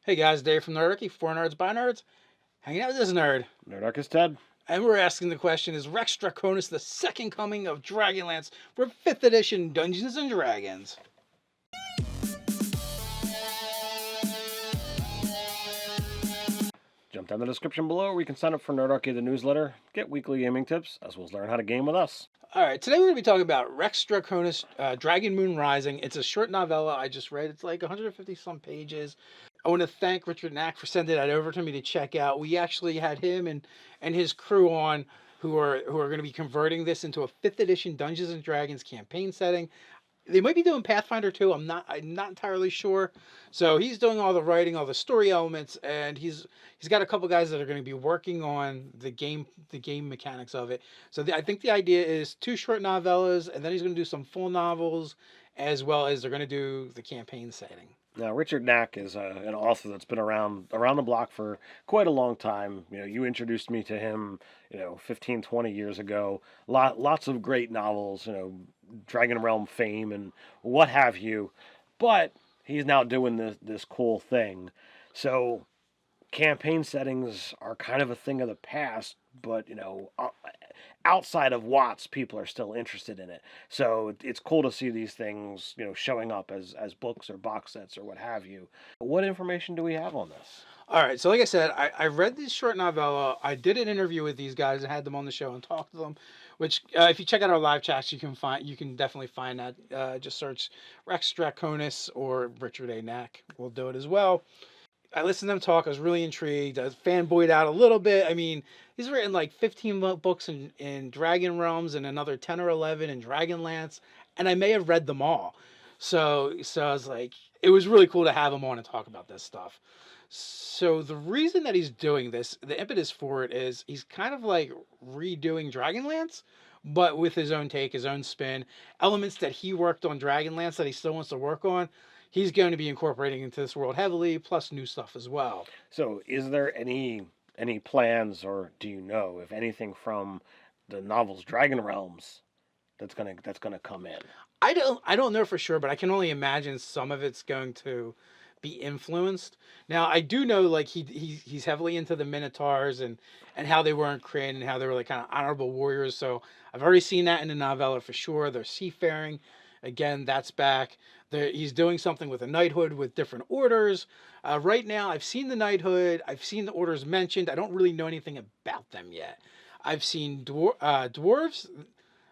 Hey guys, Dave from Nerdarchy, for nerds by nerds, hanging out with this nerd. Nerdarchy Ted. And we're asking the question, is Rex Draconis the second coming of Dragonlance for 5th edition Dungeons & Dragons? Jump down the description below where you can sign up for Nerdarchy the newsletter, get weekly gaming tips, as well as learn how to game with us. Alright, today we're going to be talking about Rex Draconis, Dragon Moon Rising. It's a short novella I just read. It's like 150 some pages. I want to thank Richard Knaak for sending that over to me to check out. We actually had him and his crew on who are going to be converting this into a 5th edition Dungeons and Dragons campaign setting. They might be doing Pathfinder too. I'm not entirely sure. So he's doing all the writing, all the story elements, and he's got a couple guys that are going to be working on the game mechanics of it. So I think the idea is 2 short novellas, and then he's going to do some full novels, as well as they're going to do the campaign setting. Now, Richard Knaak is an author that's been around the block for quite a long time. You introduced me to him, 15, 20 years ago. Lots of great novels, Dragon Realm fame and what have you. But he's now doing this cool thing. So campaign settings are kind of a thing of the past, but outside of Watts, people are still interested in it. So it's cool to see these things, showing up as books or box sets or what have you. What information do we have on this? All right, so like I said, I read this short novella. I did an interview with these guys and had them on the show and talked to them. Which, if you check out our live chats, you can definitely find that. Just search Rex Draconis or Richard A. Knaak. We'll do it as well. I listened to them talk. I was really intrigued. I was fanboyed out a little bit. I mean, he's written like 15 books in Dragon Realms and another 10 or 11 in Dragonlance, and I may have read them all. So I was like, it was really cool to have him on and talk about this stuff. So the reason that he's doing this, the impetus for it is he's kind of like redoing Dragonlance, but with his own take, his own spin, elements that he worked on Dragonlance that he still wants to work on. He's going to be incorporating into this world heavily, plus new stuff as well. So is there any plans, or do you know if anything from the novels Dragon Realms that's gonna come in? I don't know for sure, but I can only imagine some of it's going to be influenced. Now I do know like he's heavily into the Minotaurs and how they were in Krynn and how they were like kind of honorable warriors. So I've already seen that in the novella for sure. They're seafaring. Again, that's back. He's doing something with a knighthood with different orders. Right now, I've seen the knighthood. I've seen the orders mentioned. I don't really know anything about them yet. I've seen dwarves.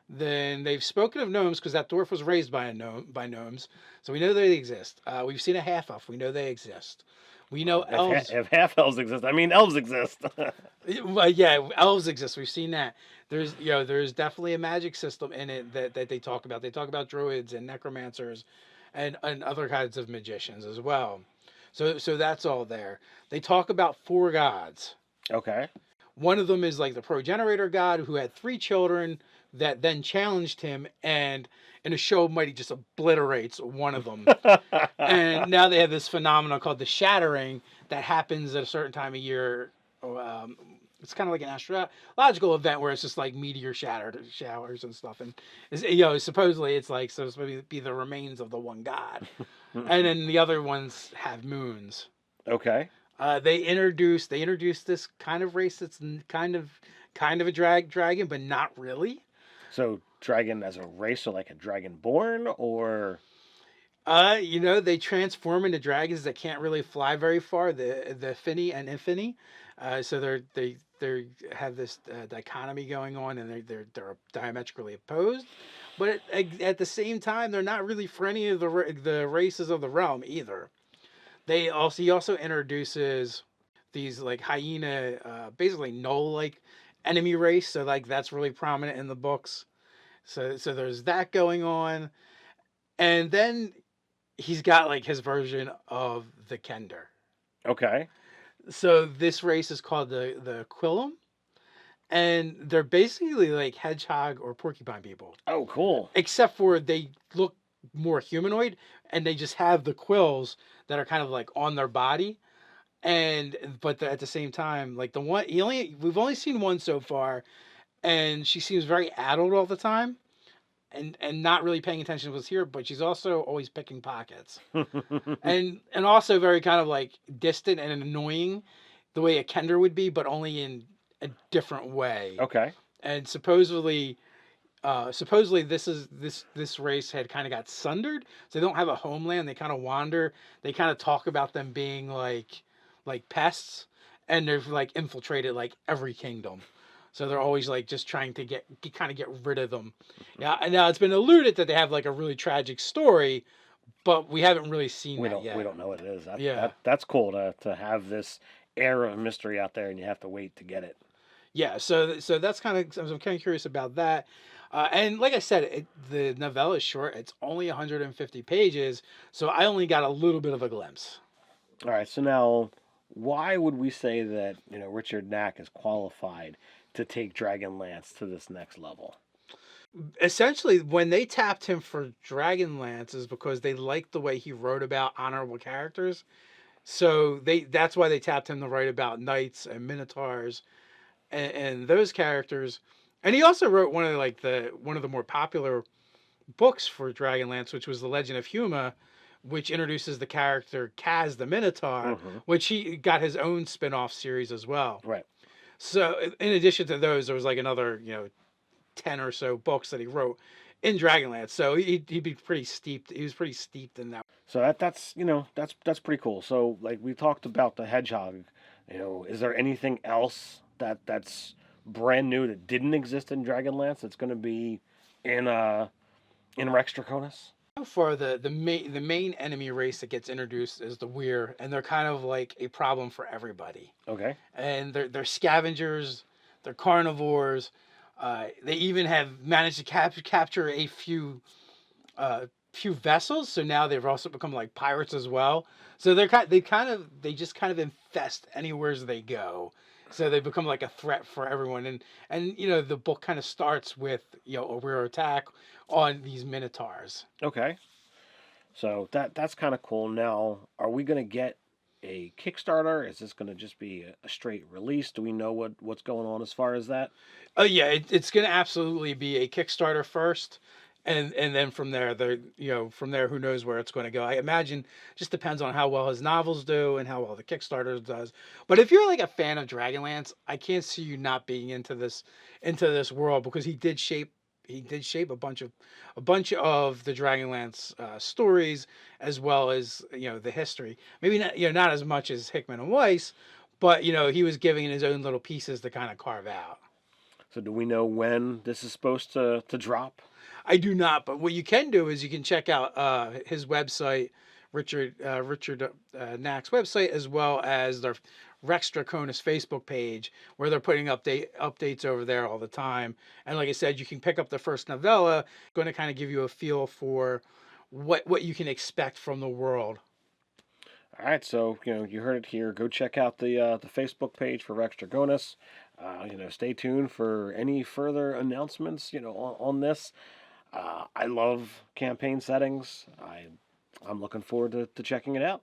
Then they've spoken of gnomes because that dwarf was raised by gnomes, so we know they exist. We've seen a half elf. We know they exist. We know elves. If half elves exist, I mean elves exist. Yeah, elves exist. We've seen that. There's definitely a magic system in it that they talk about. They talk about druids and necromancers, and other kinds of magicians as well. So that's all there. They talk about 4 gods. Okay. One of them is like the progenitor god who had 3 children that then challenged him, and in a show mighty just obliterates one of them. And now they have this phenomenon called the shattering that happens at a certain time of year. It's kind of like an astrological event where it's just like meteor showers and stuff, and supposedly it's like supposed to be the remains of the one god, and then the other ones have moons. Okay. They introduced this kind of race that's kind of a dragon, but not really. So dragon as a race, or like a dragonborn, or they transform into dragons that can't really fly very far. The Finny and Infini, so they have this dichotomy going on, and they're diametrically opposed. But at the same time, they're not really for any of the races of the realm either. He also introduces these like hyena, basically gnoll like enemy race. So like that's really prominent in the books. So there's that going on, and then he's got like his version of the Kender. Okay. So this race is called the Quillum, and they're basically like hedgehog or porcupine people. Oh, cool. Except for they look more humanoid, and they just have the quills that are kind of like on their body. But at the same time, like we've only seen one so far, and she seems very addled all the time. and not really paying attention to what's here, but she's also always picking pockets. And also very kind of like distant and annoying the way a Kender would be, but only in a different way. Okay. And supposedly this race had kind of got sundered, so they don't have a homeland. They kind of wander. They kind of talk about them being like pests, and they've like infiltrated like every kingdom. So they're always like just trying to kind of get rid of them. Yeah, and now it's been alluded that they have like a really tragic story, but we haven't really seen that yet. We don't know what it is. Yeah. That's cool to have this air of mystery out there, and you have to wait to get it. Yeah, so that's kind of, I'm kind of curious about that. And like I said, the novella is short. It's only 150 pages, so I only got a little bit of a glimpse. All right. So now, why would we say that Richard Knaak is qualified to take Dragonlance to this next level? Essentially, when they tapped him for Dragonlance is because they liked the way he wrote about honorable characters. So that's why they tapped him to write about knights and minotaurs and those characters. And he also wrote one of the more popular books for Dragonlance, which was The Legend of Huma, which introduces the character Kaz the Minotaur, which he got his own spin-off series as well. Right. So in addition to those, there was like another 10 or so books that he wrote in Dragonlance. So he'd be pretty steeped. He was pretty steeped in that. So that's pretty cool. So like we talked about the hedgehog, is there anything else that's brand new that didn't exist in Dragonlance that's going to be in Rex Draconis? So far, the main enemy race that gets introduced is the Weir, and they're kind of like a problem for everybody. Okay. And they're scavengers, they're carnivores. They even have managed to capture a few vessels, so now they've also become like pirates as well. So they just kind of infest anywhere they go. So they become like a threat for everyone, and the book kind of starts with a rear attack on these minotaurs. Okay. So that's kind of cool. Now, are we going to get a Kickstarter? Is this going to just be a straight release? Do we know what's going on as far as that? Oh yeah, it's going to absolutely be a Kickstarter first, and then from there, who knows where it's going to go. I imagine it just depends on how well his novels do and how well the Kickstarter does. But if you're like a fan of Dragonlance, I can't see you not being into this world, because he did shape a bunch of the Dragonlance stories, as well as the history. Maybe not as much as Hickman and Weiss, but he was giving his own little pieces to kind of carve out. So do we know when this is supposed to drop? I do not, but what you can do is you can check out his website, Richard Knaak's website, as well as their Rex Draconis Facebook page, where they're putting updates over there all the time. And like I said, you can pick up the first novella, going to kind of give you a feel for what you can expect from the world. All right, so you heard it here. Go check out the Facebook page for Rex Draconis. Stay tuned for any further announcements. On this. I love campaign settings. I'm looking forward to checking it out.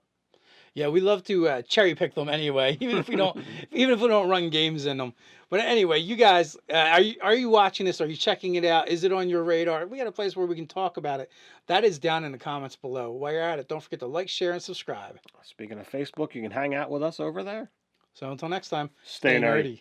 Yeah, we love to cherry pick them anyway, even if we don't run games in them. But anyway, you guys, are you watching this? Are you checking it out? Is it on your radar? We got a place where we can talk about it. That is down in the comments below. While you're at it, don't forget to like, share, and subscribe. Speaking of Facebook, you can hang out with us over there. So until next time, Stay nerdy.